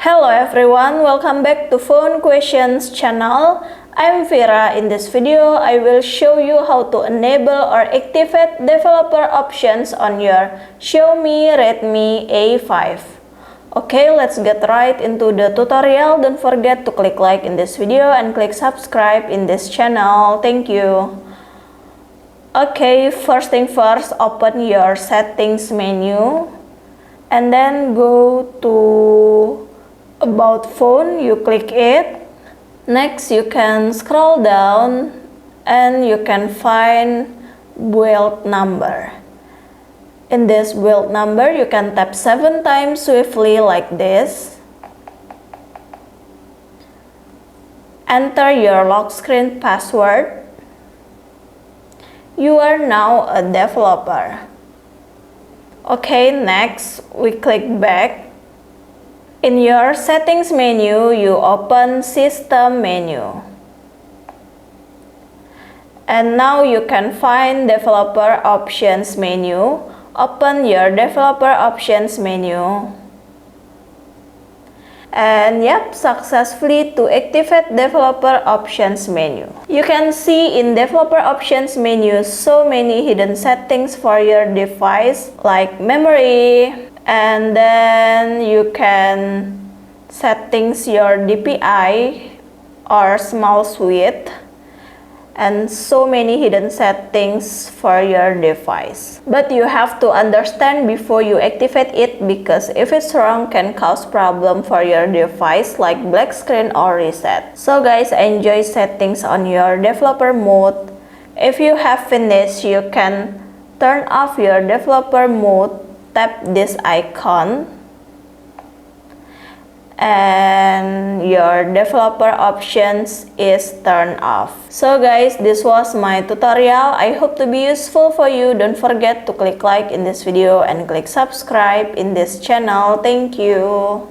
Hello everyone, welcome back to Phone Questions channel. I'm Vira. In this video, I will show you how to enable or activate developer options on your Xiaomi Redmi A5. Okay, let's get right into the tutorial. Don't forget to click like in this video and click subscribe in this channel. Thank you. Okay, first thing first, open your settings menu and then go to About Phone, you click it. Next, you can scroll down and you can find build number. In this build number, you can tap 7 times swiftly like this. Enter your lock screen password. You are now a developer. Okay, next we click back. In your settings menu, you open system menu. And now you can find developer options menu. Open your developer options menu. And yep, successfully to activate developer options menu. You can see in developer options menu so many hidden settings for your device like memory, and then you can settings your DPI or small width, and so many hidden settings for your device. But you have to understand before you activate it, because if it's wrong can cause problem for your device like black screen or reset. So guys, enjoy settings on your developer mode. If you have finished, you can turn off your developer mode. Tap this icon and your developer options is turned off. So guys, this was my tutorial. I hope to be useful for you. Don't forget to click like in this video and click subscribe in this channel. Thank you.